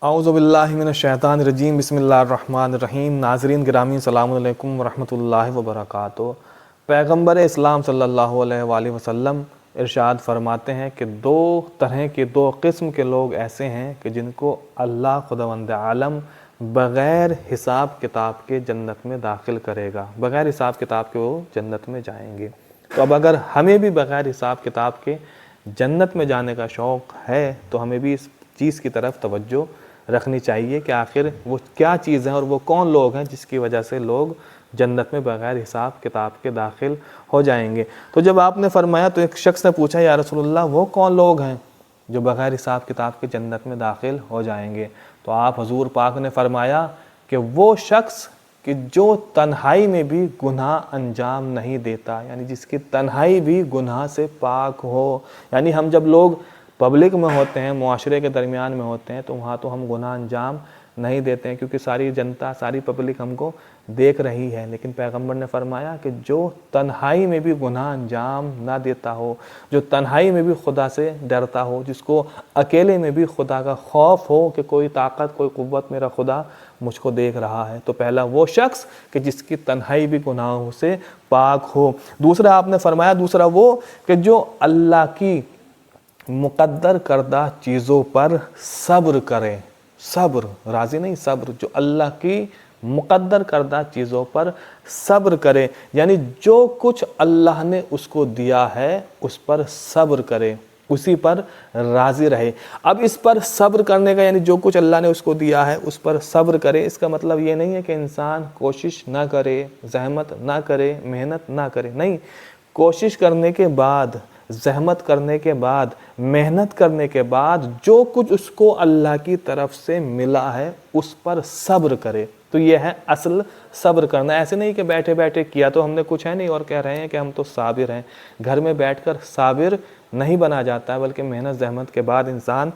اعوذ باللہ من الشیطان الرجیم، بسم اللہ الرحمن الرحیم۔ ناظرین گرامی، السلام علیکم ورحمۃ اللہ وبرکاتہ۔ پیغمبر اسلام صلی اللہ علیہ وآلہ وسلم ارشاد فرماتے ہیں کہ دو قسم کے لوگ ایسے ہیں کہ جن کو اللہ خداوند عالم بغیر حساب کتاب کے جنت میں داخل کرے گا، بغیر حساب کتاب کے وہ جنت میں جائیں گے۔ تو اب اگر ہمیں بھی بغیر حساب کتاب کے جنت میں جانے کا شوق ہے تو ہمیں بھی اس چیز کی طرف توجہ رکھنی چاہیے کہ آخر وہ کیا چیز ہیں اور وہ کون لوگ ہیں جس کی وجہ سے لوگ جنت میں بغیر حساب کتاب کے داخل ہو جائیں گے۔ تو جب آپ نے فرمایا تو ایک شخص نے پوچھا، یا رسول اللہ وہ کون لوگ ہیں جو بغیر حساب کتاب کے جنت میں داخل ہو جائیں گے؟ تو آپ حضور پاک نے فرمایا کہ وہ شخص کہ جو تنہائی میں بھی گناہ انجام نہیں دیتا، یعنی جس کی تنہائی بھی گناہ سے پاک ہو۔ یعنی ہم جب لوگ پبلک میں ہوتے ہیں، معاشرے کے درمیان میں ہوتے ہیں، تو وہاں تو ہم گناہ انجام نہیں دیتے ہیں کیونکہ ساری جنتا، ساری پبلک ہم کو دیکھ رہی ہے۔ لیکن پیغمبر نے فرمایا کہ جو تنہائی میں بھی گناہ انجام نہ دیتا ہو، جو تنہائی میں بھی خدا سے ڈرتا ہو، جس کو اکیلے میں بھی خدا کا خوف ہو کہ کوئی طاقت، کوئی قوت، میرا خدا مجھ کو دیکھ رہا ہے، تو پہلا وہ شخص کہ جس کی تنہائی بھی گناہوں سے پاک ہو۔ دوسرا آپ نے فرمایا، دوسرا وہ کہ جو اللہ کی مقدر کردہ چیزوں پر صبر کرے۔ صبر، راضی نہیں، صبر، جو اللہ کی مقدر کردہ چیزوں پر صبر کرے، یعنی جو کچھ اللہ نے اس کو دیا ہے اس پر صبر کرے، اسی پر راضی رہے۔ اب اس پر صبر کرنے کا، یعنی جو کچھ اللہ نے اس کو دیا ہے اس پر صبر کرے، اس کا مطلب یہ نہیں ہے کہ انسان کوشش نہ کرے، زحمت نہ کرے، محنت نہ کرے، نہیں، کوشش کرنے کے بعد، زحمت کرنے کے بعد، محنت کرنے کے بعد جو کچھ اس کو اللہ کی طرف سے ملا ہے اس پر صبر کرے۔ تو یہ ہے اصل صبر کرنا۔ ایسے نہیں کہ بیٹھے بیٹھے کیا تو ہم نے کچھ ہے نہیں اور کہہ رہے ہیں کہ ہم تو صابر ہیں۔ گھر میں بیٹھ کر صابر نہیں بنا جاتا ہے، بلکہ محنت زحمت کے بعد انسان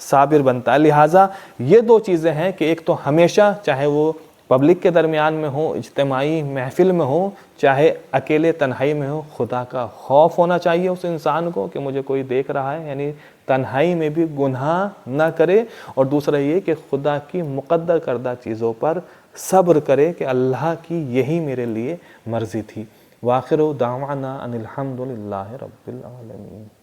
صابر بنتا ہے۔ لہٰذا یہ دو چیزیں ہیں کہ ایک تو ہمیشہ، چاہے وہ پبلک کے درمیان میں ہو، اجتماعی محفل میں ہو، چاہے اکیلے تنہائی میں ہو، خدا کا خوف ہونا چاہیے اس انسان کو کہ مجھے کوئی دیکھ رہا ہے، یعنی تنہائی میں بھی گناہ نہ کرے۔ اور دوسرا یہ کہ خدا کی مقدر کردہ چیزوں پر صبر کرے کہ اللہ کی یہی میرے لیے مرضی تھی۔ وآخر دعوانا ان الحمد للہ رب العالمین۔